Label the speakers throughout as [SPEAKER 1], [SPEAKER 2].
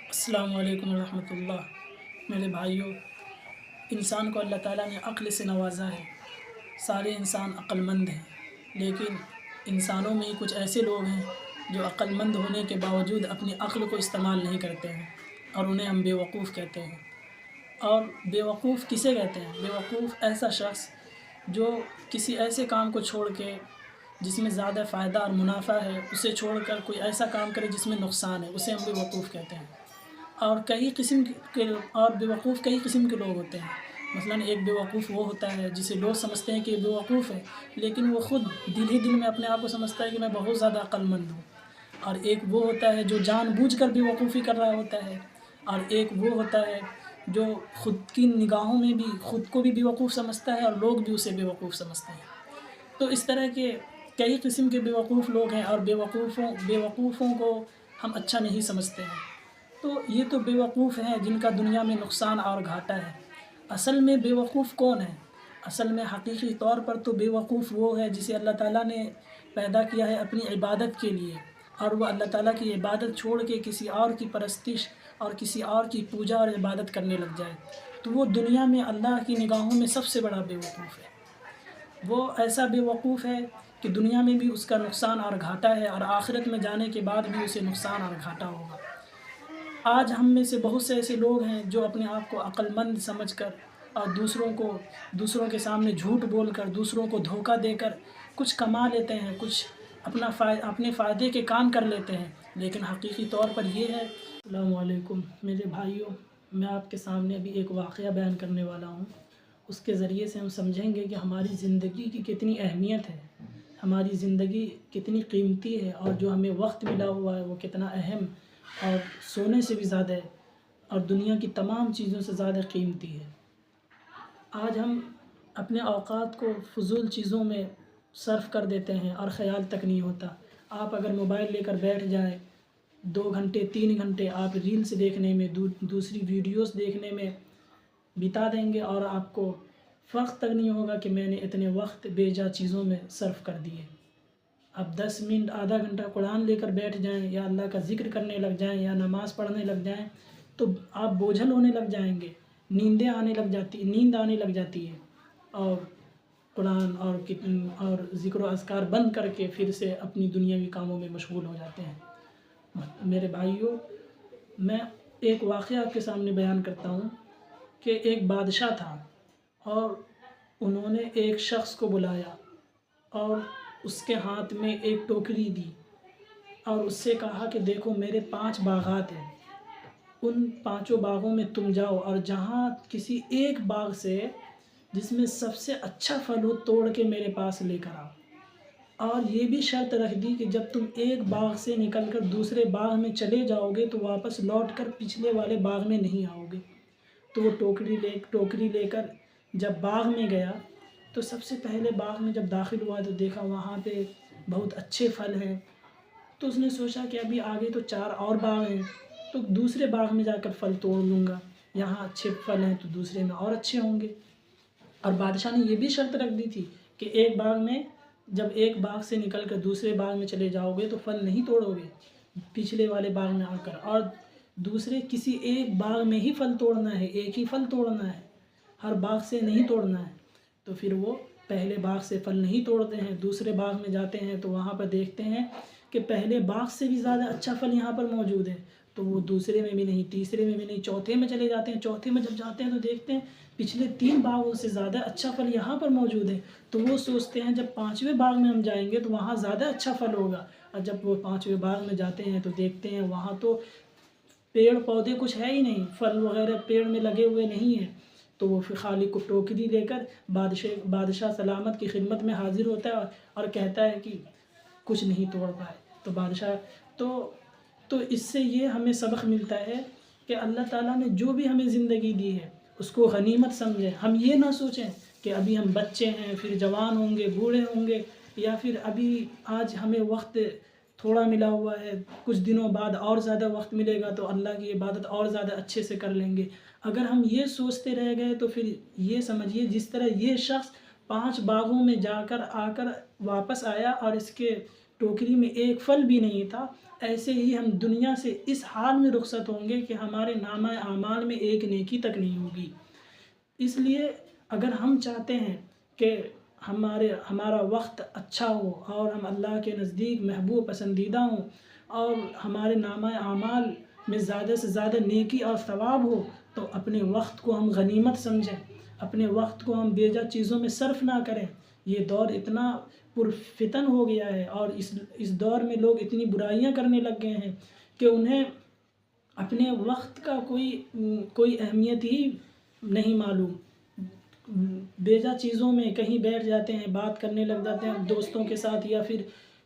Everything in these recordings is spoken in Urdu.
[SPEAKER 1] السلام علیکم ورحمۃ اللہ۔ میرے بھائیوں، انسان کو اللہ تعالیٰ نے عقل سے نوازا ہے۔ سارے انسان عقل مند ہیں، لیکن انسانوں میں ہی کچھ ایسے لوگ ہیں جو عقل مند ہونے کے باوجود اپنی عقل کو استعمال نہیں کرتے ہیں، اور انہیں ہم بیوقوف کہتے ہیں۔ اور بیوقوف کسے کہتے ہیں؟ بیوقوف ایسا شخص جو کسی ایسے کام کو چھوڑ کے جس میں زیادہ فائدہ اور منافع ہے اسے چھوڑ کر کوئی ایسا کام کرے جس میں نقصان ہے، اسے ہم بیوقوف کہتے ہیں۔ اور بیوقوف کئی قسم کے لوگ ہوتے ہیں۔ مثلاً ایک بیوقوف وہ ہوتا ہے جسے لوگ سمجھتے ہیں کہ یہ بیوقوف ہے، لیکن وہ خود دل ہی دل میں اپنے آپ کو سمجھتا ہے کہ میں بہت زیادہ عقل مند ہوں۔ اور ایک وہ ہوتا ہے جو جان بوجھ کر بیوقوفی کر رہا ہوتا ہے، اور ایک وہ ہوتا ہے جو خود کی نگاہوں میں بھی خود کو بھی بیوقوف سمجھتا ہے اور لوگ بھی اسے بیوقوف سمجھتے ہیں۔ تو اس طرح کے کئی قسم کے بیوقوف لوگ ہیں، اور بیوقوفوں کو ہم اچھا نہیں سمجھتے ہیں۔ تو یہ تو بیوقوف ہیں جن کا دنیا میں نقصان اور گھاٹا ہے۔ اصل میں بیوقوف کون ہے؟ اصل میں حقیقی طور پر تو بیوقوف وہ ہے جسے اللہ تعالیٰ نے پیدا کیا ہے اپنی عبادت کے لیے، اور وہ اللہ تعالیٰ کی عبادت چھوڑ کے کسی اور کی پرستش اور کسی اور کی پوجا اور عبادت کرنے لگ جائے، تو وہ دنیا میں اللہ کی نگاہوں میں سب سے بڑا بیوقوف ہے۔ وہ ایسا بیوقوف ہے کہ دنیا میں بھی اس کا نقصان اور گھاٹا ہے، اور آخرت میں جانے کے بعد بھی اسے نقصان اور گھاٹا ہوگا۔ آج ہم میں سے بہت سے ایسے لوگ ہیں جو اپنے آپ کو عقل مند سمجھ کر اور دوسروں کے سامنے جھوٹ بول کر، دوسروں کو دھوکہ دے کر کچھ کما لیتے ہیں، کچھ اپنے فائدے کے کام کر لیتے ہیں، لیکن حقیقی طور پر یہ ہے۔ السلام علیکم میرے بھائیوں، میں آپ کے سامنے ابھی ایک واقعہ بیان کرنے والا ہوں۔ اس کے ذریعے سے ہم سمجھیں گے کہ ہماری زندگی کی کتنی اہمیت ہے، ہماری زندگی کتنی قیمتی ہے، اور جو ہمیں وقت ملا ہوا ہے وہ کتنا اہم اور سونے سے بھی زیادہ ہے، اور دنیا کی تمام چیزوں سے زیادہ قیمتی ہے۔ آج ہم اپنے اوقات کو فضول چیزوں میں صرف کر دیتے ہیں اور خیال تک نہیں ہوتا۔ آپ اگر موبائل لے کر بیٹھ جائیں، 2 گھنٹے 3 گھنٹے آپ ریلز دیکھنے میں، دوسری ویڈیوز دیکھنے میں بتا دیں گے، اور آپ کو فرق تک نہیں ہوگا کہ میں نے اتنے وقت بے جا چیزوں میں صرف کر دیے۔ اب 10 منٹ آدھا گھنٹہ قرآن لے کر بیٹھ جائیں، یا اللہ کا ذکر کرنے لگ جائیں، یا نماز پڑھنے لگ جائیں، تو آپ بوجھل ہونے لگ جائیں گے، نیند آنے لگ جاتی ہے، اور قرآن اور ذکر و اذکار بند کر کے پھر سے اپنی دنیاوی کاموں میں مشغول ہو جاتے ہیں۔ میرے بھائیوں، میں ایک واقعہ آپ کے سامنے بیان کرتا ہوں کہ ایک بادشاہ تھا، اور انہوں نے ایک شخص کو بلایا اور اس کے ہاتھ میں ایک ٹوکری دی، اور اس سے کہا کہ دیکھو میرے 5 باغات ہیں، ان 5 باغوں میں تم جاؤ، اور جہاں کسی ایک باغ سے جس میں سب سے اچھا پھل ہو توڑ کے میرے پاس لے کر آؤ، اور یہ بھی شرط رکھ دی کہ جب تم ایک باغ سے نکل کر دوسرے باغ میں چلے جاؤ گے تو واپس لوٹ کر پچھلے والے باغ میں نہیں آؤ گے۔ تو وہ ٹوکری لے کر جب باغ میں گیا، تو سب سے پہلے باغ میں جب داخل ہوا تو دیکھا وہاں پہ بہت اچھے پھل ہیں، تو اس نے سوچا کہ ابھی آگے تو 4 اور باغ ہیں، تو دوسرے باغ میں جا کر پھل توڑ لوں گا، یہاں اچھے پھل ہیں تو دوسرے میں اور اچھے ہوں گے۔ اور بادشاہ نے یہ بھی شرط رکھ دی تھی کہ جب ایک باغ سے نکل کر دوسرے باغ میں چلے جاؤ گے تو پھل نہیں توڑو گے پچھلے والے باغ میں آ کر، اور دوسرے کسی ایک باغ میں ہی پھل توڑنا ہے، ایک ہی پھل توڑنا ہے، ہر باغ سے نہیں توڑنا ہے۔ تو پھر وہ پہلے باغ سے پھل نہیں توڑتے ہیں، دوسرے باغ میں جاتے ہیں تو وہاں پر دیکھتے ہیں کہ پہلے باغ سے بھی زیادہ اچھا پھل یہاں پر موجود ہے، تو وہ دوسرے میں بھی نہیں، تیسرے میں بھی نہیں، چوتھے میں چلے جاتے ہیں۔ چوتھے میں جب جاتے ہیں تو دیکھتے ہیں پچھلے 3 باغوں سے زیادہ اچھا پھل یہاں پر موجود ہے، تو وہ سوچتے ہیں جب 5ویں باغ میں ہم جائیں گے تو وہاں زیادہ اچھا پھل ہوگا۔ اور جب وہ 5ویں باغ میں جاتے ہیں تو دیکھتے ہیں وہاں تو پیڑ پودے کچھ ہے ہی نہیں، پھل وغیرہ پیڑ میں لگے ہوئے نہیں ہیں۔ تو وہ پھر خالی کو ٹوکری لے کر بادشاہ سلامت کی خدمت میں حاضر ہوتا ہے اور کہتا ہے کہ کچھ نہیں توڑ پائے۔ تو بادشاہ تو اس سے یہ ہمیں سبق ملتا ہے کہ اللہ تعالیٰ نے جو بھی ہمیں زندگی دی ہے اس کو غنیمت سمجھیں۔ ہم یہ نہ سوچیں کہ ابھی ہم بچے ہیں، پھر جوان ہوں گے، بوڑھے ہوں گے، یا پھر ابھی آج ہمیں وقت تھوڑا ملا ہوا ہے، کچھ دنوں بعد اور زیادہ وقت ملے گا تو اللہ کی عبادت اور زیادہ اچھے سے کر لیں گے۔ اگر ہم یہ سوچتے رہ گئے تو پھر یہ سمجھیے جس طرح یہ شخص 5 باغوں میں آ کر واپس آیا اور اس کے ٹوکری میں ایک پھل بھی نہیں تھا، ایسے ہی ہم دنیا سے اس حال میں رخصت ہوں گے کہ ہمارے نامہ اعمال میں ایک نیکی تک نہیں ہوگی۔ اس لیے اگر ہم چاہتے ہیں کہ ہمارا وقت اچھا ہو اور ہم اللہ کے نزدیک محبوب پسندیدہ ہوں اور ہمارے نامہ اعمال میں زیادہ سے زیادہ نیکی اور ثواب ہو، تو اپنے وقت کو ہم غنیمت سمجھیں، اپنے وقت کو ہم بیجا چیزوں میں صرف نہ کریں۔ یہ دور اتنا پرفتن ہو گیا ہے اور اس دور میں لوگ اتنی برائیاں کرنے لگ گئے ہیں کہ انہیں اپنے وقت کا کوئی اہمیت ہی نہیں معلوم۔ بیجا چیزوں میں کہیں بیٹھ جاتے ہیں، بات کرنے لگ جاتے ہیں دوستوں کے ساتھ، یا پھر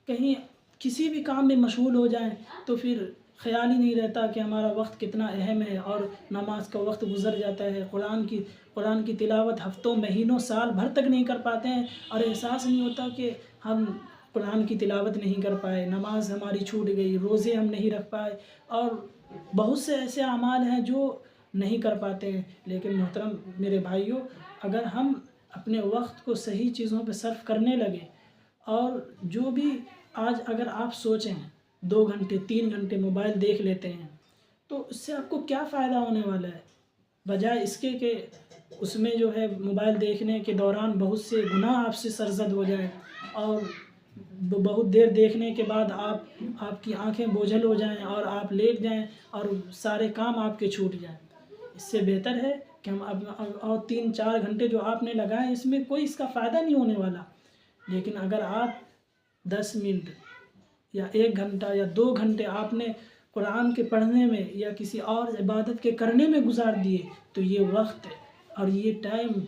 [SPEAKER 1] کہیں کسی بھی کام میں مشغول ہو جائیں تو پھر خیال ہی نہیں رہتا کہ ہمارا وقت کتنا اہم ہے، اور نماز کا وقت گزر جاتا ہے، قرآن کی تلاوت ہفتوں مہینوں سال بھر تک نہیں کر پاتے ہیں، اور احساس نہیں ہوتا کہ ہم قرآن کی تلاوت نہیں کر پائے، نماز ہماری چھوٹ گئی، روزے ہم نہیں رکھ پائے، اور بہت سے ایسے اعمال ہیں جو نہیں کر پاتے ہیں۔ لیکن محترم میرے بھائیوں، اگر ہم اپنے وقت کو صحیح چیزوں پہ صرف کرنے لگیں، اور جو بھی آج اگر آپ سوچیں 2 گھنٹے 3 گھنٹے موبائل دیکھ لیتے ہیں تو اس سے آپ کو کیا فائدہ ہونے والا ہے، بجائے اس کے کہ اس میں جو ہے موبائل دیکھنے کے دوران بہت سے گناہ آپ سے سرزد ہو جائیں، اور بہت دیر دیکھنے کے بعد آپ کی آنکھیں بوجھل ہو جائیں اور آپ لیٹ جائیں اور سارے کام آپ کے چھوٹ جائیں۔ اس سے بہتر ہے کہ ہم اور 3-4 گھنٹے جو آپ نے لگائے اس میں کوئی اس کا فائدہ نہیں ہونے والا، لیکن اگر آپ 10 منٹ یا 1 گھنٹہ یا 2 گھنٹے آپ نے قرآن کے پڑھنے میں یا کسی اور عبادت کے کرنے میں گزار دیے، تو یہ وقت اور یہ ٹائم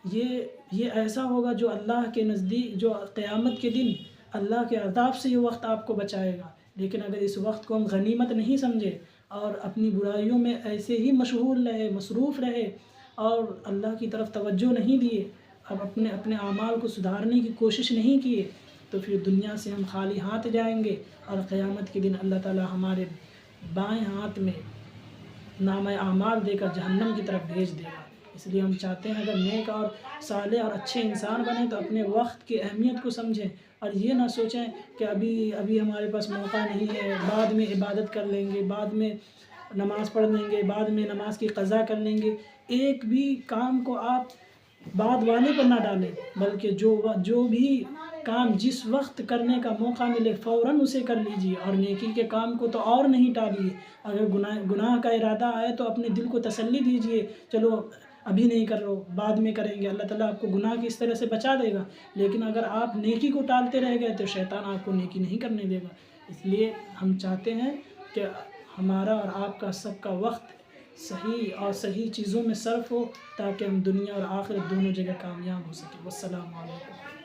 [SPEAKER 1] یہ ایسا ہوگا جو اللہ کے نزدیک، جو قیامت کے دن اللہ کے عذاب سے یہ وقت آپ کو بچائے گا۔ لیکن اگر اس وقت کو ہم غنیمت نہیں سمجھے اور اپنی برائیوں میں ایسے ہی مشغول رہے، مصروف رہے اور اللہ کی طرف توجہ نہیں دیے، اب اپنے اعمال کو سدھارنے کی کوشش نہیں کیے، تو پھر دنیا سے ہم خالی ہاتھ جائیں گے، اور قیامت کے دن اللہ تعالی ہمارے بائیں ہاتھ میں نامہ اعمال دے کر جہنم کی طرف بھیج دے گا۔ اس لیے ہم چاہتے ہیں اگر نیک اور صالح اور اچھے انسان بنیں تو اپنے وقت کی اہمیت کو سمجھیں، اور یہ نہ سوچیں کہ ابھی ہمارے پاس موقع نہیں ہے، بعد میں عبادت کر لیں گے، بعد میں نماز پڑھ لیں گے، بعد میں نماز کی قضا کر لیں گے۔ ایک بھی کام کو آپ بعد والے پر نہ ڈالیں، بلکہ جو بھی کام جس وقت کرنے کا موقع ملے فوراً اسے کر لیجیے، اور نیکی کے کام کو تو اور نہیں ٹالیے۔ اگر گناہ کا ارادہ آئے تو اپنے دل کو تسلی دیجیے، چلو ابھی نہیں کر رہا ہو، بعد میں کریں گے، اللہ تعالیٰ آپ کو گناہ کی اس طرح سے بچا دے گا۔ لیکن اگر آپ نیکی کو ٹالتے رہ گئے تو شیطان آپ کو نیکی نہیں کرنے دے گا۔ اس لیے ہم چاہتے ہیں کہ ہمارا اور آپ کا سب کا وقت صحیح چیزوں میں صرف ہو، تاکہ ہم دنیا اور آخرت دونوں جگہ کامیاب ہو سکیں۔ والسلام علیکم۔